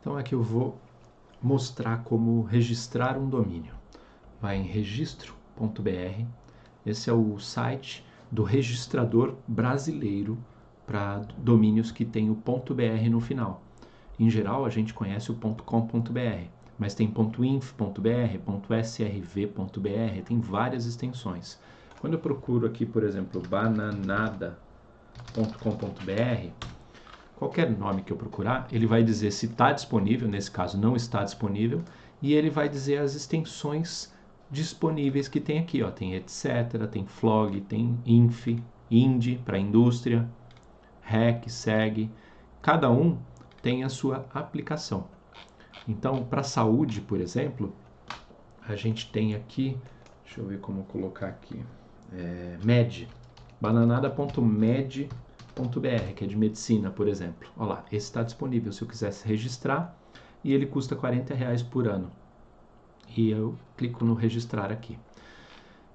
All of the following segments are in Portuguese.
Então aqui eu vou mostrar como registrar um domínio. Vai em registro.br, esse é o site do registrador brasileiro para domínios que tem o .br no final. Em geral a gente conhece o .com.br, mas tem .inf.br, .srv.br, tem várias extensões. Quando eu procuro aqui, por exemplo, bananada.com.br, qualquer nome que eu procurar, ele vai dizer se está disponível, nesse caso não está disponível, e ele vai dizer as extensões disponíveis que tem aqui. Ó. Tem etc, tem flog, tem inf, ind para indústria, rec, seg, cada um tem a sua aplicação. Então, para saúde, por exemplo, a gente tem aqui, deixa eu ver como colocar aqui, med, bananada.med.br, que é de medicina, por exemplo. Olha lá, esse está disponível se eu quisesse registrar e ele custa R$40 por ano. E eu clico no registrar aqui.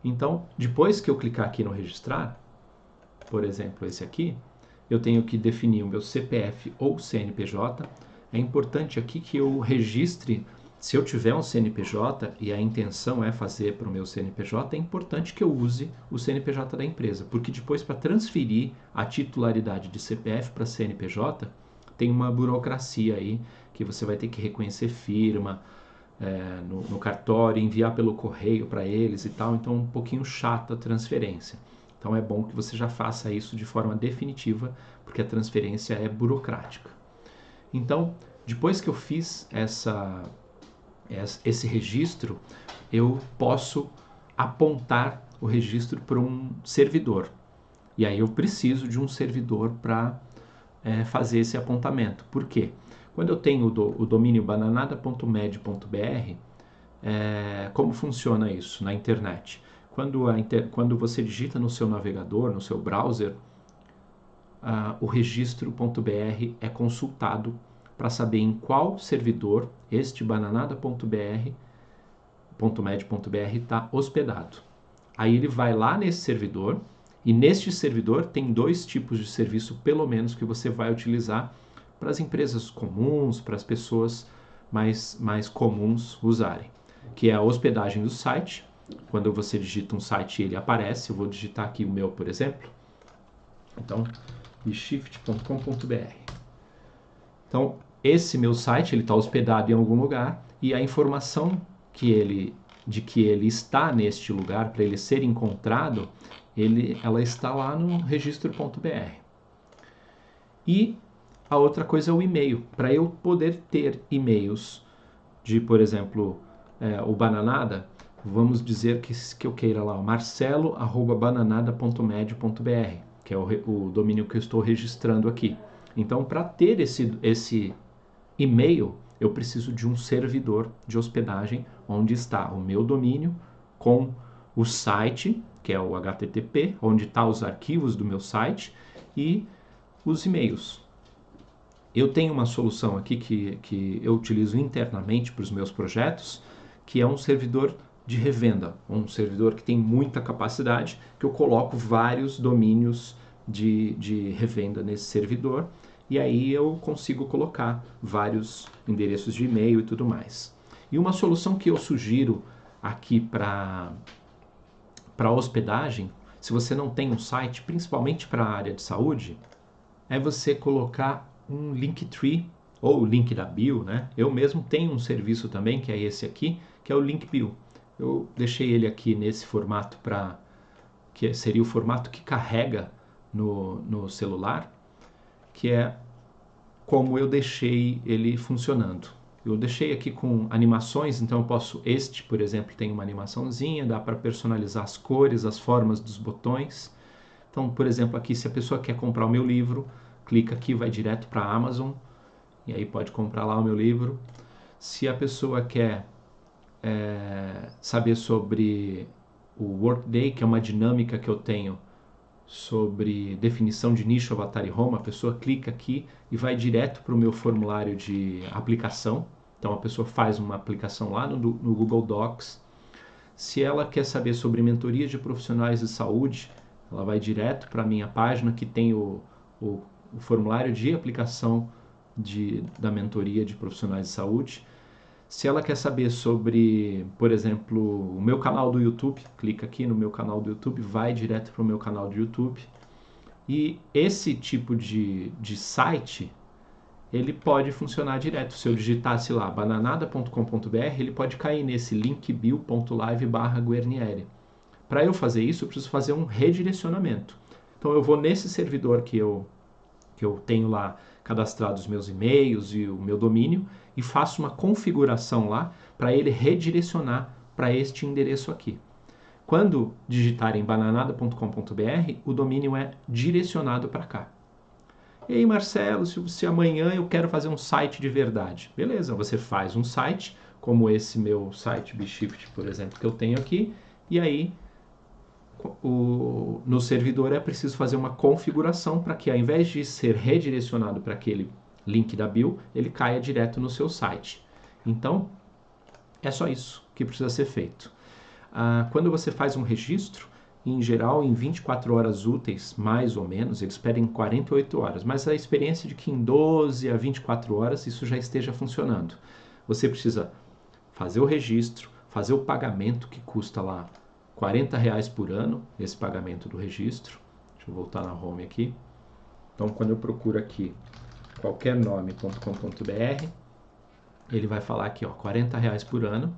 Então, depois que eu clicar aqui no registrar, por exemplo, esse aqui, eu tenho que definir o meu CPF ou CNPJ. É importante aqui que eu registre, se eu tiver um CNPJ e a intenção é fazer para o meu CNPJ, é importante que eu use o CNPJ da empresa, porque depois para transferir a titularidade de CPF para CNPJ, tem uma burocracia aí, que você vai ter que reconhecer firma no cartório, enviar pelo correio para eles e tal, então é um pouquinho chata a transferência. Então é bom que você já faça isso de forma definitiva, porque a transferência é burocrática. Então, depois que eu fiz esse registro, eu posso apontar o registro para um servidor. E aí eu preciso de um servidor para fazer esse apontamento. Por quê? Quando eu tenho o domínio bananada.med.br, como funciona isso na internet? Quando você digita no seu navegador, no seu browser, o registro.br é consultado para saber em qual servidor este bananada.med.br está hospedado. Aí ele vai lá nesse servidor, e neste servidor tem dois tipos de serviço, pelo menos, que você vai utilizar para as empresas comuns, para as pessoas mais comuns usarem, que é a hospedagem do site. Quando você digita um site, ele aparece. Eu vou digitar aqui o meu, por exemplo. Então, shift.com.br. Então, esse meu site ele está hospedado em algum lugar e a informação de que ele está neste lugar para ele ser encontrado, ela está lá no registro.br. E a outra coisa é o e-mail. Para eu poder ter e-mails de, por exemplo, o Bananada, vamos dizer que eu queira lá, marcelo@bananada.med.br, que é o domínio que eu estou registrando aqui. Então, para ter esse e-mail, eu preciso de um servidor de hospedagem onde está o meu domínio com o site, que é o HTTP, onde está os arquivos do meu site e os e-mails. Eu tenho uma solução aqui que eu utilizo internamente para os meus projetos, que é um servidor de revenda, um servidor que tem muita capacidade, que eu coloco vários domínios de revenda nesse servidor, e aí eu consigo colocar vários endereços de e-mail e tudo mais. E uma solução que eu sugiro aqui para hospedagem, se você não tem um site, principalmente para a área de saúde, é você colocar um Linktree ou o link da bio, né? Eu mesmo tenho um serviço também, que é esse aqui, que é o Linkbio. Eu deixei ele aqui nesse formato que seria o formato que carrega no celular, que é como eu deixei ele funcionando. Eu deixei aqui com animações, então eu posso, por exemplo, tem uma animaçãozinha, dá para personalizar as cores, as formas dos botões. Então, por exemplo, aqui se a pessoa quer comprar o meu livro, clica aqui, vai direto para a Amazon, e aí pode comprar lá o meu livro. Se a pessoa quer saber sobre o Workday, que é uma dinâmica que eu tenho sobre definição de nicho, avatar e home, a pessoa clica aqui e vai direto para o meu formulário de aplicação. Então a pessoa faz uma aplicação lá no Google Docs. Se ela quer saber sobre mentoria de profissionais de saúde, ela vai direto para a minha página que tem o formulário de aplicação da mentoria de profissionais de saúde. Se ela quer saber sobre, por exemplo, o meu canal do YouTube, clica aqui no meu canal do YouTube, vai direto para o meu canal do YouTube. E esse tipo de site, ele pode funcionar direto. Se eu digitasse lá bananada.com.br, ele pode cair nesse linkbio.live/Guarnieri. Para eu fazer isso, eu preciso fazer um redirecionamento. Então eu vou nesse servidor que eu tenho lá cadastrado os meus e-mails e o meu domínio e faço uma configuração lá para ele redirecionar para este endereço aqui. Quando digitarem bananada.com.br, o domínio é direcionado para cá. Ei, Marcelo, se amanhã eu quero fazer um site de verdade. Beleza, você faz um site, como esse meu site Bshift, por exemplo, que eu tenho aqui, e aí no servidor é preciso fazer uma configuração para que, ao invés de ser redirecionado para aquele link da bio, ele caia direto no seu site. Então, é só isso que precisa ser feito. Quando você faz um registro, em geral, em 24 horas úteis, mais ou menos, eles pedem 48 horas, mas a experiência de que em 12 a 24 horas isso já esteja funcionando. Você precisa fazer o registro, fazer o pagamento, que custa lá R$40 por ano, esse pagamento do registro. Deixa eu voltar na home aqui. Então, quando eu procuro aqui qualquernome.com.br, ele vai falar aqui, ó, R$40 por ano.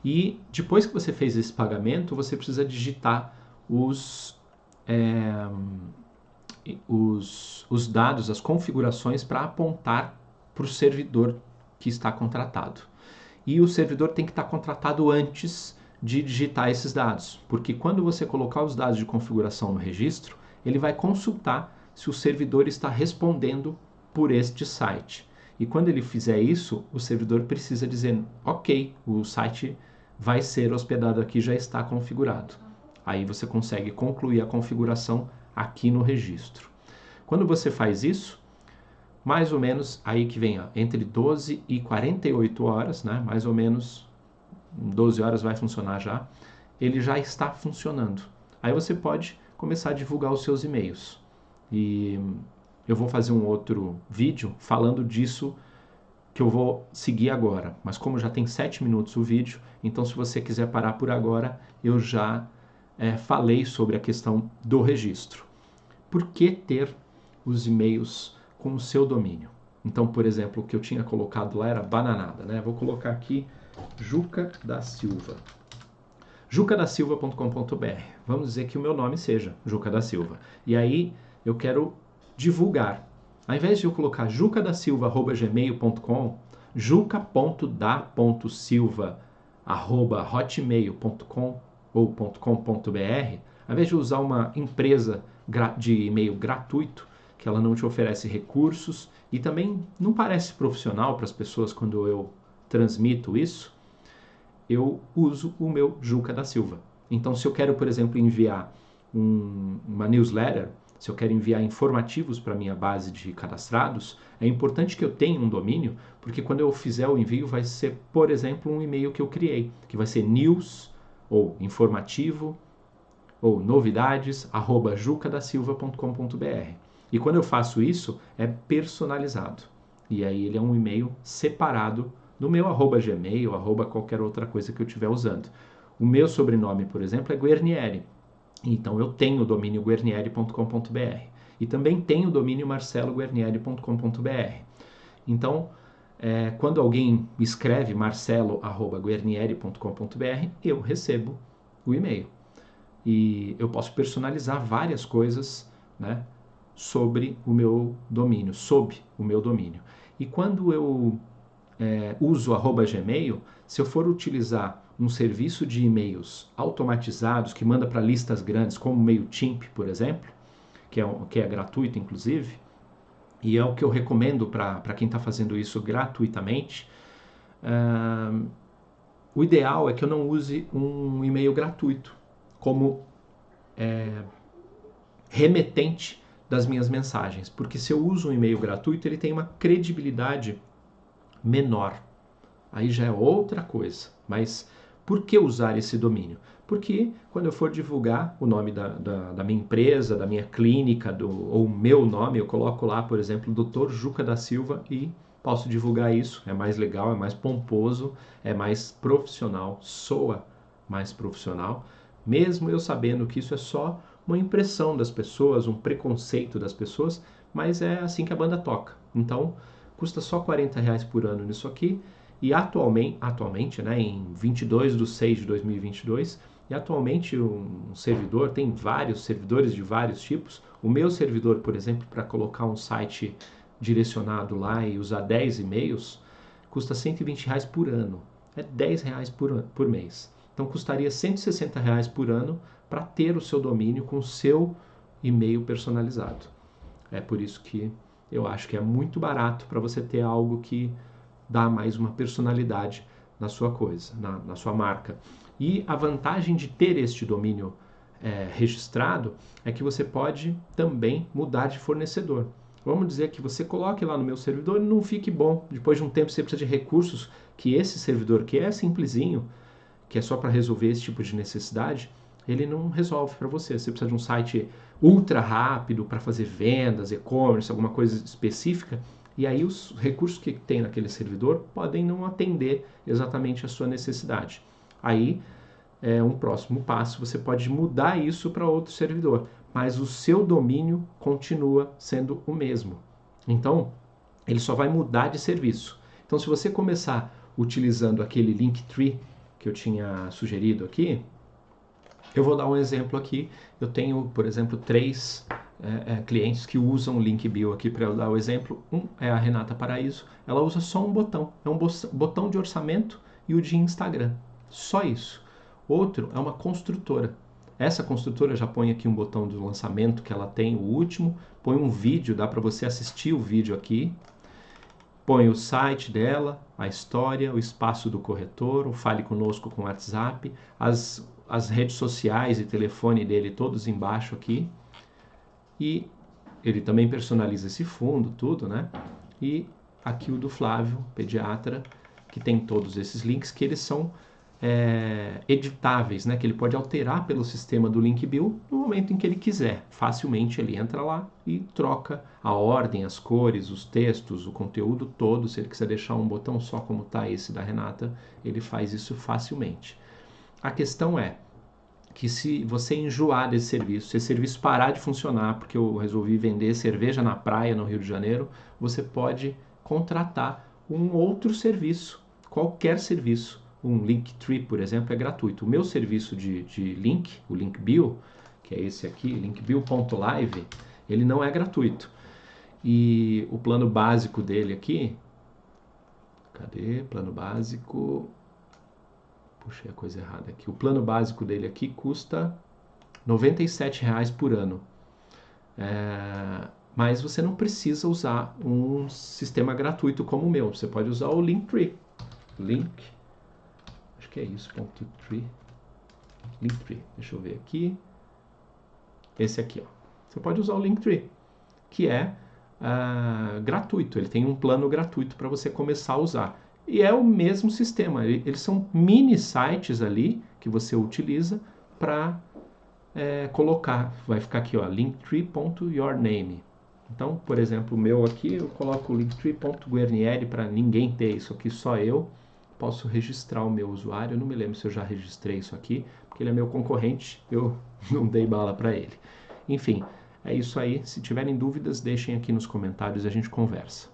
E depois que você fez esse pagamento, você precisa digitar os dados, as configurações para apontar para o servidor que está contratado. E o servidor tem que estar contratado antes de digitar esses dados, porque quando você colocar os dados de configuração no registro, ele vai consultar se o servidor está respondendo por este site. E quando ele fizer isso, o servidor precisa dizer, ok, o site vai ser hospedado aqui, já está configurado. Aí você consegue concluir a configuração aqui no registro. Quando você faz isso, mais ou menos, aí que vem, ó, entre 12 e 48 horas, né, mais ou menos, 12 horas vai funcionar já, ele já está funcionando. Aí você pode começar a divulgar os seus e-mails. E eu vou fazer um outro vídeo falando disso que eu vou seguir agora. Mas como já tem 7 minutos o vídeo, então se você quiser parar por agora, eu já falei sobre a questão do registro. Por que ter os e-mails com o seu domínio? Então, por exemplo, o que eu tinha colocado lá era bananada, né? Vou colocar aqui Juca da Silva. jucadasilva.com.br. Vamos dizer que o meu nome seja Juca da Silva. E aí eu quero divulgar. Ao invés de eu colocar jucadasilva@gmail.com, juca.da.silva@hotmail.com ou .com.br, ao invés de usar uma empresa de e-mail gratuito, que ela não te oferece recursos e também não parece profissional para as pessoas quando eu transmito isso, eu uso o meu Juca da Silva. Então, se eu quero, por exemplo, enviar uma newsletter, se eu quero enviar informativos para a minha base de cadastrados, é importante que eu tenha um domínio, porque quando eu fizer o envio vai ser, por exemplo, um e-mail que eu criei, que vai ser news ou informativo ou novidades @jucadasilva.com.br. E quando eu faço isso, é personalizado. E aí ele é um e-mail separado do meu @gmail, qualquer outra coisa que eu estiver usando. O meu sobrenome, por exemplo, é Guarnieri. Então eu tenho o domínio guarnieri.com.br. E também tenho o domínio marceloguarnieri.com.br. Então, quando alguém escreve marcelo@guarnieri.com.br, eu recebo o e-mail. E eu posso personalizar várias coisas, né, sobre o meu domínio, sob o meu domínio. E quando eu uso @gmail, se eu for utilizar um serviço de e-mails automatizados que manda para listas grandes, como o MailChimp, por exemplo, que é gratuito, inclusive, e é o que eu recomendo para quem está fazendo isso gratuitamente, o ideal é que eu não use um e-mail gratuito como remetente das minhas mensagens, porque se eu uso um e-mail gratuito, ele tem uma credibilidade menor. Aí já é outra coisa, mas Por que usar esse domínio? Porque quando eu for divulgar o nome da minha empresa, da minha clínica, ou o meu nome, eu coloco lá, por exemplo, Dr. Juca da Silva e posso divulgar isso. É mais legal, é mais pomposo, é mais profissional, soa mais profissional, mesmo eu sabendo que isso é só uma impressão das pessoas, um preconceito das pessoas, mas é assim que a banda toca. Então, custa só R$ 40 por ano nisso aqui, e atualmente, né, em 22/6/2022, e atualmente um servidor, tem vários servidores de vários tipos. O meu servidor, por exemplo, para colocar um site direcionado lá e usar 10 e-mails, custa R$ 120 por ano. É R$ 10 por mês. Então custaria R$ 160 por ano para ter o seu domínio com o seu e-mail personalizado. É por isso que eu acho que é muito barato para você ter algo que dá mais uma personalidade na sua coisa, na sua marca. E a vantagem de ter este domínio registrado é que você pode também mudar de fornecedor. Vamos dizer que você coloque lá no meu servidor e não fique bom. Depois de um tempo você precisa de recursos que esse servidor, que é simplesinho, que é só para resolver esse tipo de necessidade, ele não resolve para você. Você precisa de um site ultra rápido para fazer vendas, e-commerce, alguma coisa específica, e aí os recursos que tem naquele servidor podem não atender exatamente a sua necessidade. Aí, um próximo passo, você pode mudar isso para outro servidor, mas o seu domínio continua sendo o mesmo. Então, ele só vai mudar de serviço. Então, se você começar utilizando aquele Linktree que eu tinha sugerido aqui, eu vou dar um exemplo aqui. Eu tenho, por exemplo, 3 clientes que usam o Linkbuild aqui para eu dar o exemplo. Um é a Renata Paraíso, ela usa só um botão, é um botão de orçamento e o de Instagram, só isso. Outro é uma construtora. Essa construtora já põe aqui um botão de lançamento que ela tem, o último, põe um vídeo, dá para você assistir o vídeo aqui, põe o site dela, a história, o espaço do corretor, o Fale Conosco com WhatsApp, as redes sociais e telefone dele todos embaixo aqui. E ele também personaliza esse fundo, tudo, né? E aqui o do Flávio, pediatra, que tem todos esses links que eles são editáveis, né? Que ele pode alterar pelo sistema do Linkbuild no momento em que ele quiser. Facilmente ele entra lá e troca a ordem, as cores, os textos, o conteúdo todo. Se ele quiser deixar um botão só como está esse da Renata, ele faz isso facilmente. A questão é que se você enjoar desse serviço, se esse serviço parar de funcionar porque eu resolvi vender cerveja na praia no Rio de Janeiro, você pode contratar um outro serviço, qualquer serviço. Um Linktree, por exemplo, é gratuito. O meu serviço de link, o Linkbuild, que é esse aqui, linkbuild.live, ele não é gratuito. E o plano básico dele aqui, cadê? Plano básico... Puxei a coisa errada aqui. O plano básico dele aqui custa R$ 97,00 por ano. Mas você não precisa usar um sistema gratuito como o meu. Você pode usar o Linktree. Acho que é isso, .tree. Linktree. Deixa eu ver aqui. Esse aqui, ó. Você pode usar o Linktree, que é gratuito. Ele tem um plano gratuito para você começar a usar. E é o mesmo sistema, eles são mini sites ali que você utiliza para colocar, vai ficar aqui, ó, linktree.yourname. Então, por exemplo, o meu aqui, eu coloco linktree.guarnieri para ninguém ter isso aqui, só eu posso registrar o meu usuário. Eu não me lembro se eu já registrei isso aqui, porque ele é meu concorrente, eu não dei bala para ele. Enfim, é isso aí. Se tiverem dúvidas, deixem aqui nos comentários e a gente conversa.